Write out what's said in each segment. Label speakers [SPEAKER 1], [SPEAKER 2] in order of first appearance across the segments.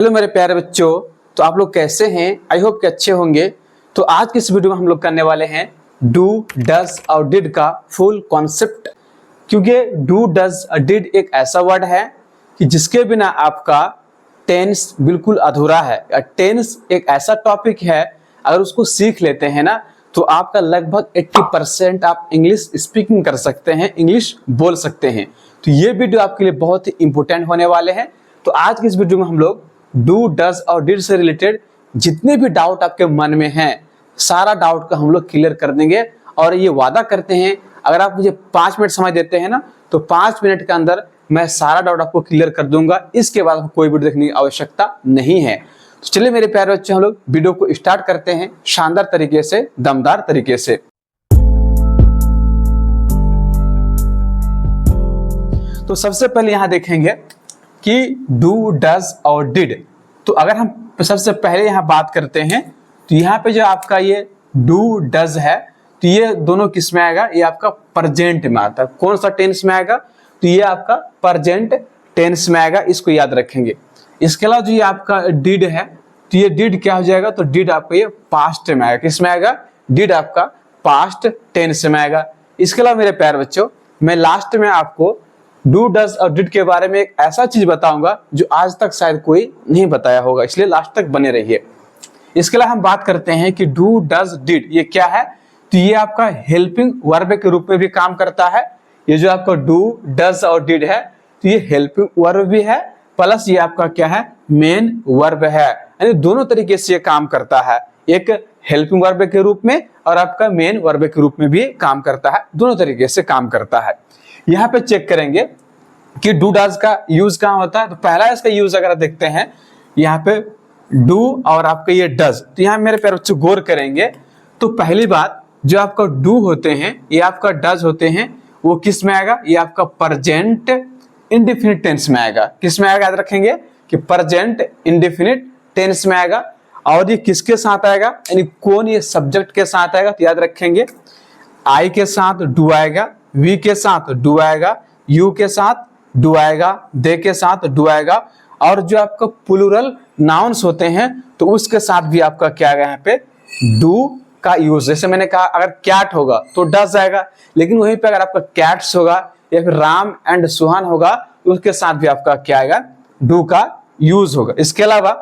[SPEAKER 1] Hello मेरे प्यारे बच्चों। तो आप लोग कैसे हैं? आई होप कि अच्छे होंगे। तो आज की इस वीडियो में हम लोग करने वाले हैं डू डज और डिड का फुल कॉन्सेप्ट। क्योंकि डू डज और डिड एक ऐसा वर्ड है कि जिसके बिना आपका टेंस बिल्कुल अधूरा है। टेंस एक ऐसा टॉपिक है, अगर उसको सीख लेते हैं ना तो आपका लगभग 80% आप इंग्लिश स्पीकिंग कर सकते हैं, इंग्लिश बोल सकते हैं। तो ये वीडियो आपके लिए बहुत ही इंपॉर्टेंट होने वाले हैं। तो आज की इस वीडियो में हम लोग डू डज और डिड से रिलेटेड जितने भी डाउट आपके मन में हैं, सारा डाउट का हम लोग क्लियर कर देंगे। और ये वादा करते हैं, अगर आप मुझे 5 मिनट समय देते हैं ना तो 5 मिनट के अंदर मैं सारा डाउट आपको क्लियर कर दूंगा। इसके बाद आपको कोई वीडियो देखने की आवश्यकता नहीं है। तो चलिए मेरे प्यारे बच्चे, हम लोग वीडियो को स्टार्ट करते हैं शानदार तरीके से, दमदार तरीके से। तो सबसे पहले यहां देखेंगे कि डू डज और डिड। तो अगर हम सबसे पहले यहां बात करते हैं तो यहां पे जो आपका ये डू डज है तो ये दोनों किस में आएगा? ये आपका प्रेजेंट में आता है। कौन सा टेंस में आएगा? तो ये आपका प्रेजेंट टेंस में आएगा, इसको याद रखेंगे। इसके अलावा जो ये आपका डिड है तो ये डिड क्या हो जाएगा? तो डिड आपका ये पास्ट में आएगा। किस में आएगा? डिड आपका पास्ट टेंस में आएगा। इसके अलावा मेरे प्यारे बच्चों, मैं लास्ट में आपको डू डज और डिड के बारे में एक ऐसा चीज बताऊंगा जो आज तक शायद कोई नहीं बताया होगा, इसलिए लास्ट तक बने रहिए। इसके अलावा हम बात करते हैं कि डू डज डिड ये क्या है? तो ये आपका हेल्पिंग वर्ब के रूप में भी काम करता है। ये जो आपका डू डज और डिड है तो ये हेल्पिंग वर्ब भी है, प्लस ये आपका क्या है? मेन वर्ब है। यानी दोनों तरीके से ये काम करता है, एक हेल्पिंग वर्ब के रूप में और आपका मेन वर्ब के रूप में भी काम करता है। दोनों तरीके से काम करता है। यहाँ पे चेक करेंगे कि डू डज का यूज कहाँ होता है। तो पहला इसका यूज अगर देखते हैं यहाँ पे डू और आपका ये डज, तो यहाँ मेरे प्यारे बच्चों गौर करेंगे तो पहली बात जो आपका डू होते हैं ये आपका डज होते हैं, वो किस में आएगा? ये आपका प्रेजेंट इंडेफिनिट टेंस में आएगा। किस में आएगा? याद रखेंगे कि प्रेजेंट इंडेफिनिट टेंस में आएगा। और ये किसके साथ आएगा? यानी कौन? ये सब्जेक्ट के साथ आएगा। तो याद रखेंगे आई के साथ डू आएगा, वी के साथ डू आएगा, यू के साथ डू आएगा, दे के साथ डू आएगा। और जो आपका प्लूरल नाउन्स होते हैं तो उसके साथ भी आपका क्या आएगा? यहाँ पे डू का यूज। जैसे मैंने कहा अगर कैट होगा तो डज आएगा, लेकिन वहीं पे अगर आपका कैट्स होगा या फिर राम एंड सुहान होगा तो उसके साथ भी आपका क्या आएगा? डू का यूज होगा। इसके अलावा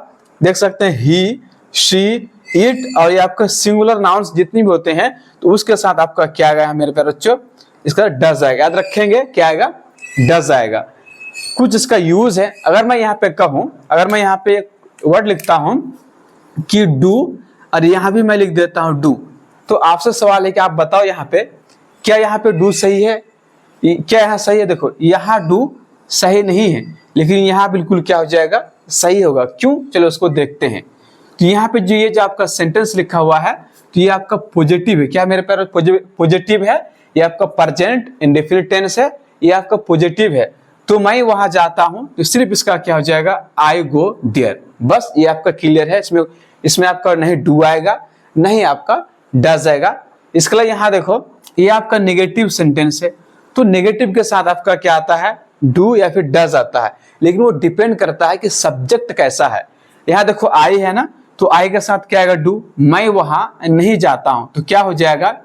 [SPEAKER 1] देख सकते हैं ही, शी, इट और ये आपका सिंगुलर नाउन्स जितनी भी होते हैं तो उसके साथ आपका क्या आएगा मेरे प्यारे बच्चों? इसका डज आएगा। याद रखेंगे क्या आएगा? डज आएगा। कुछ इसका यूज है। अगर मैं यहाँ पे कहूं, अगर मैं यहाँ पे एक वर्ड लिखता हूं कि डू और यहाँ भी मैं लिख देता हूं डू, तो आपसे सवाल है कि आप बताओ यहाँ पे क्या यहाँ पे डू सही है? क्या यहाँ सही है? देखो यहाँ डू सही नहीं है, लेकिन यहाँ बिल्कुल क्या हो जाएगा? सही होगा। क्यों? चलो उसको देखते हैं। तो यहाँ पे जो ये जो आपका सेंटेंस लिखा हुआ है तो ये आपका पॉजिटिव है। क्या मेरे प्यारे? पॉजिटिव है। ये आपका प्रेजेंट इंडेफिनिट टेंस है, ये आपका पॉजिटिव है। तो मैं वहां जाता हूं तो सिर्फ इसका क्या हो जाएगा? आई गो देयर। बस ये आपका क्लियर है। इसमें आपका नहीं डू आएगा, नहीं आपका डज आएगा। इसके लिए यहां देखो ये आपका नेगेटिव सेंटेंस है, तो नेगेटिव के साथ आपका क्या आता है? डू या फिर डज आता है, लेकिन वो डिपेंड करता है कि सब्जेक्ट कैसा है। यहाँ देखो आई है ना, तो आई के साथ क्या आएगा? डू। मैं वहां नहीं जाता हूं तो क्या हो जाएगा?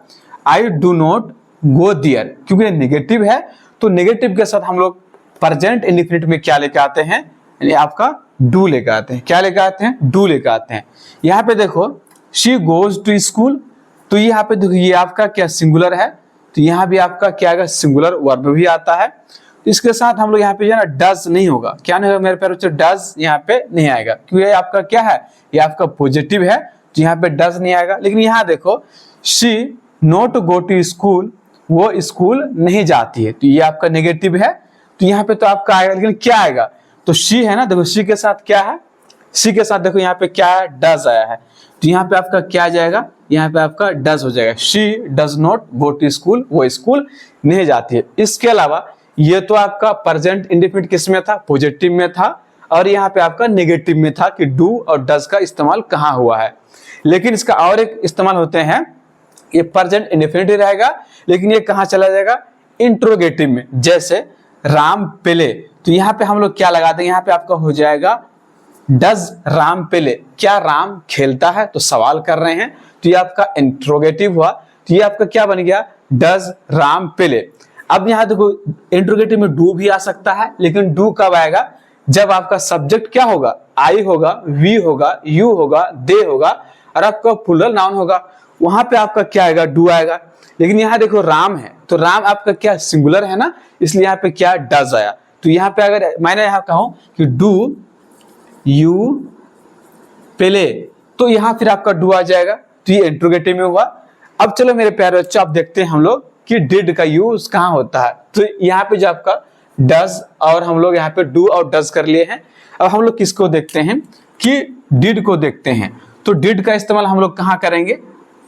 [SPEAKER 1] I do not go there. क्योंकि नेगेटिव है तो नेगेटिव के साथ हम लोग प्रेजेंट इंडेफिनिट में क्या लेके आते हैं? यानी आपका डू लेके आते हैं। क्या लेके आते हैं? डू लेके आते हैं। यहाँ पे देखो शी गोज टू स्कूल, तो यहाँ पे देखो ये आपका क्या सिंगुलर है, तो यहाँ भी आपका क्या आएगा? सिंगुलर वर्ब भी आता है। तो इसके साथ हम लोग यहाँ पे जो है ना डज नहीं होगा। क्या नहीं होगा मेरे प्यारे बच्चों? डज यहाँ पे नहीं आएगा, क्योंकि आपका क्या है? ये आपका पॉजिटिव है तो यहाँ पे डज नहीं आएगा। लेकिन यहाँ देखो she not go to school, वो स्कूल नहीं जाती है, तो ये आपका नेगेटिव है तो यहाँ पे तो आपका आएगा। लेकिन क्या आएगा? तो शी है ना, देखो शी के साथ क्या है? शी के साथ देखो यहाँ पे क्या है? डज आया है, तो यहाँ पे आपका क्या आ जाएगा? यहाँ पे आपका डज हो जाएगा। She does not go to school, वो स्कूल नहीं जाती है। इसके अलावा ये तो आपका प्रेजेंट इंडेफिनिट किस में था? पॉजिटिव में था। और यहाँ पे आपका नेगेटिव में था कि डू और डज का इस्तेमाल कहाँ हुआ है। लेकिन इसका और एक इस्तेमाल होते हैं, ये प्रेजेंट इंडेफिनिट ही रहेगा, लेकिन ये कहाँ चला जाएगा? इंट्रोगेटिव में। जैसे राम पेले, तो यहाँ पे हम लोग क्या लगाते हैं? यहाँ पे आपका हो जाएगा डज राम प्ले, क्या राम खेलता है? तो सवाल कर रहे हैं, तो ये आपका इंट्रोगेटिव हुआ। तो ये आपका क्या बन गया? Does Ram play. अब यहाँ देखो इंट्रोगेटिव में डू भी आ सकता है, लेकिन डू कब आएगा? जब आपका सब्जेक्ट क्या होगा? आई होगा, वी होगा, यू होगा, दे होगा और आपका प्लूरल नाउन होगा, वहां पे आपका क्या आएगा? डू आएगा। लेकिन यहाँ देखो राम है, तो राम आपका क्या सिंगुलर है ना, इसलिए यहाँ पे क्या? डज आया। तो यहाँ पे अगर मैंने यहाँ कहूं कि डू यू प्ले, तो यहाँ फिर आपका डू आ जाएगा। तो ये इंट्रोगेटिव में हुआ। अब चलो मेरे प्यारे बच्चों, आप देखते हैं हम लोग कि डिड का यूज कहाँ होता है। तो यहाँ पे जो आपका डज और हम लोग यहाँ पे डू और डज कर लिए हैं। अब हम लोग किसको देखते हैं कि डिड को देखते हैं। तो डिड का इस्तेमाल हम लोग कहाँ करेंगे?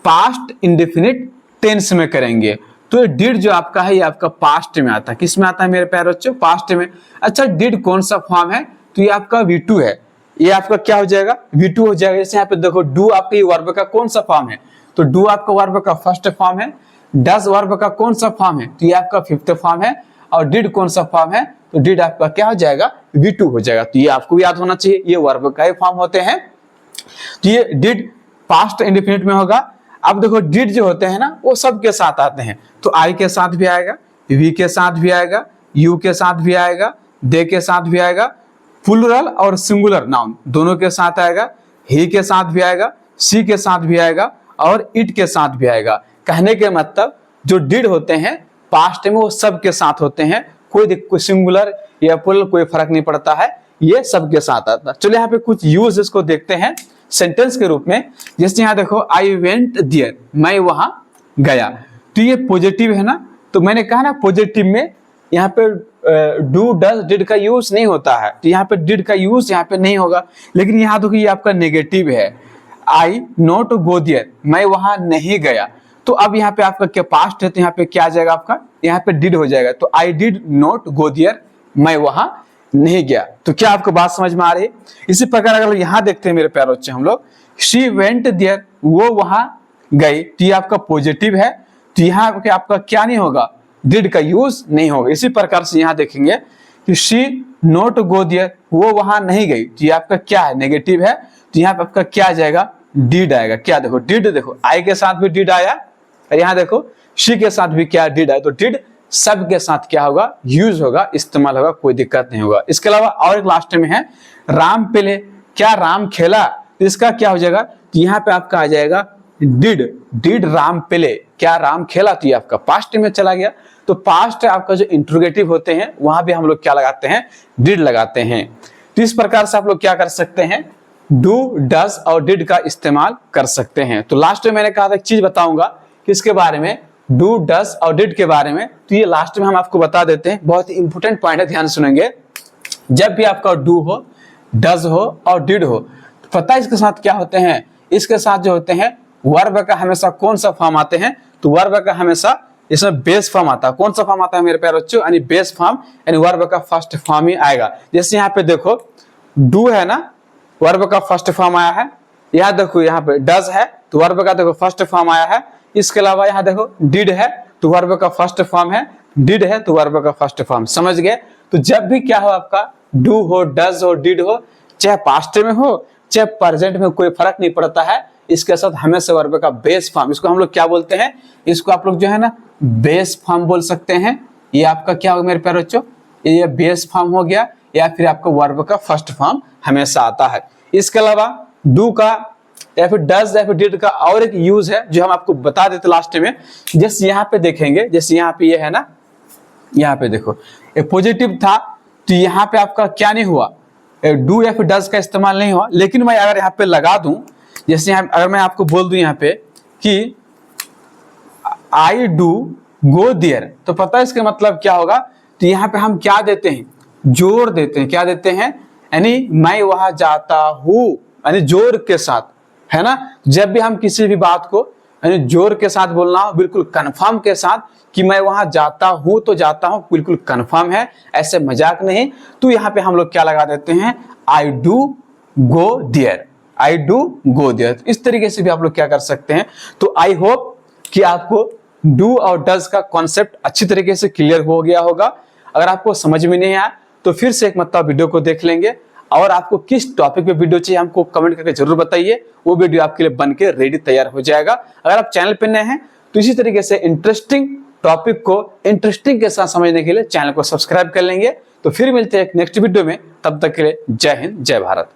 [SPEAKER 1] पास्ट इंडेफिनिट टेंस में करेंगे। तो ये डिड जो आपका है, ये आपका पास्ट में आता है। किस में आता है मेरे प्यारे बच्चों? पास्ट में। अच्छा, डिड कौन सा फॉर्म है? तो ये आपका V2 है। ये आपका क्या हो जाएगा? V2 हो जाएगा। जैसे यहाँ पे देखो डू आपका ये वर्ब का कौन सा फॉर्म है? तो डू आपका वर्ब का फर्स्ट फॉर्म है। डज वर्ब का कौन सा फॉर्म है? तो ये आपका फिफ्थ फॉर्म है। और डिड कौन सा फॉर्म है? तो डिड आपका क्या हो जाएगा? V2 हो जाएगा। तो ये आपको याद होना चाहिए, ये वर्ब का ही फॉर्म होते हैं। तो ये डिड पास्ट इंडेफिनिट में होगा। अब देखो डिड जो होते हैं ना, वो सब के साथ आते हैं। तो आई के साथ भी आएगा, वी के साथ भी आएगा, यू के साथ भी आएगा, दे के साथ भी आएगा, प्लूरल और सिंगुलर नाउन दोनों के साथ आएगा, ही के साथ भी आएगा, सी के साथ भी आएगा और इट के साथ भी आएगा। कहने के मतलब जो डिड होते हैं पास्ट में, वो सब के साथ होते हैं। कोई सिंगुलर या प्लूरल कोई फर्क नहीं पड़ता है, ये सब के साथ आता है। चलो यहाँ पे कुछ यूज इसको देखते हैं सेंटेंस के रूप में। जैसे यहाँ देखो आई वेंट देयर, मैं वहां गया। तो ये पॉजिटिव है ना, तो मैंने कहा ना पॉजिटिव में यहाँ पे डू डज डिड का यूज नहीं होता है। तो यहाँ पे डिड का यूज यहाँ पे नहीं होगा। लेकिन यहाँ देखो ये आपका नेगेटिव है, आई नॉट गो देयर, मैं वहां नहीं गया। तो अब यहाँ पे आपका क्या पास्ट है, तो यहाँ पे क्या आ जाएगा आपका? यहाँ पे डिड हो जाएगा। तो I did not go there, मैं वहां नहीं गया। तो क्या आपको बात समझ में आ रही है? इसी प्रकार अगर यहाँ देखते हैं मेरे प्यारे बच्चे हम लोग, शी वेंट देयर, वो वहां गई। तो ये आपका पॉजिटिव है। तो यहाँ आपका क्या नहीं होगा? डिड का यूज नहीं होगा। इसी प्रकार से यहाँ देखेंगे कि शी नॉट गो देयर, वो वहां नहीं गई। तो ये आपका क्या है? नेगेटिव है। तो यहाँ पे आपका क्या आ जाएगा? डिड आएगा। क्या देखो डिड, देखो आई के साथ भी डिड आया और यहाँ देखो शी के साथ भी क्या? डिड आया। तो डिड सब के साथ क्या होगा? यूज होगा, इस्तेमाल होगा, कोई दिक्कत नहीं होगा। इसके अलावा और एक लास्ट में है राम प्ले, क्या राम खेला? तो इसका क्या हो जाएगा? तो यहाँ पे आपका आ जाएगा डिड, डिड राम प्ले, क्या राम खेला? तो ये आपका पास्ट में चला गया। तो पास्ट आपका जो इंट्रोगेटिव होते हैं वहां भी हम लोग क्या लगाते हैं? डिड लगाते हैं। तो इस प्रकार से आप लोग क्या कर सकते हैं? डू डज और डिड का इस्तेमाल कर सकते हैं। तो लास्ट में मैंने कहा था एक चीज बताऊंगा किसके बारे में? डू डज और डिड के बारे में। तो ये लास्ट में हम आपको बता देते हैं, बहुत ही इंपॉर्टेंट पॉइंट है, ध्यान सुनेंगे। जब भी आपका डू हो, डज हो और डिड हो, तो पता है इसके साथ क्या होते हैं? इसके साथ जो होते हैं वर्ब का हमेशा कौन सा फॉर्म आते हैं? तो वर्ब का हमेशा इसमें बेस फॉर्म आता है। कौन सा फॉर्म आता है मेरे प्यारे बच्चों? यानी बेस फॉर्म, यानी वर्ब का फर्स्ट फॉर्म ही आएगा। जैसे यहाँ पे देखो डू है ना, वर्ब का फर्स्ट फॉर्म आया है। यहाँ देखो यहाँ पे डज है, तो वर्ब का देखो फर्स्ट फॉर्म आया है। इसके अलावा यहाँ देखो डिड है, तो वर्ब का फर्स्ट फॉर्म है। डिड है तो वर्ब का फर्स्ट फॉर्म। समझ गए? तो जब भी क्या हो आपका डू हो, डज हो, डिड हो, चाहे पास्ट में हो चाहे प्रेजेंट में, कोई फर्क नहीं पड़ता है। इसके साथ हमेशा वर्ब का बेस फॉर्म, इसको हम लोग क्या बोलते हैं? इसको आप लोग जो है ना बेस फॉर्म बोल सकते हैं। ये आपका क्या होगा मेरे प्यारे बच्चों? ये बेस फॉर्म हो गया, या फिर आपका वर्ब का फर्स्ट फॉर्म हमेशा आता है। इसके अलावा डू का या फिर डज या फिर डिड का और एक यूज है जो हम आपको बता देते लास्ट में। जैसे यहाँ पे देखेंगे, जैसे यहाँ पे ये है ना, यहाँ पे देखो ये पॉजिटिव था, तो यहाँ पे आपका क्या नहीं हुआ? डू या फिर डज का इस्तेमाल नहीं हुआ। लेकिन मैं अगर यहाँ पे लगा दूं, जैसे अगर मैं आपको बोल दूं यहाँ पे कि आई डू गो देयर, तो पता है इसका मतलब क्या होगा? तो यहाँ पे हम क्या देते हैं? जोर देते हैं। क्या देते हैं? यानी मैं वहां जाता हूं, यानी जोर के साथ, है ना। जब भी हम किसी भी बात को यानी जोर के साथ बोलना हो, बिल्कुल कंफर्म के साथ कि मैं वहां जाता हूं तो जाता हूं, बिल्कुल कंफर्म है, ऐसे मजाक नहीं। तो यहाँ पे हम लोग क्या लगा देते हैं? I do go there, I do go there. इस तरीके से भी आप लोग क्या कर सकते हैं। तो आई होप कि आपको डू और डज का कॉन्सेप्ट अच्छी तरीके से क्लियर हो गया होगा। अगर आपको समझ में नहीं आया तो फिर से एक मतलब वीडियो को देख लेंगे। और आपको किस टॉपिक पे वीडियो चाहिए हमको कमेंट करके जरूर बताइए, वो वीडियो आपके लिए बन के रेडी तैयार हो जाएगा। अगर आप चैनल पे नए हैं तो इसी तरीके से इंटरेस्टिंग टॉपिक को इंटरेस्टिंग के साथ समझने के लिए चैनल को सब्सक्राइब कर लेंगे। तो फिर मिलते हैं एक नेक्स्ट वीडियो में, तब तक के लिए जय हिंद जय भारत।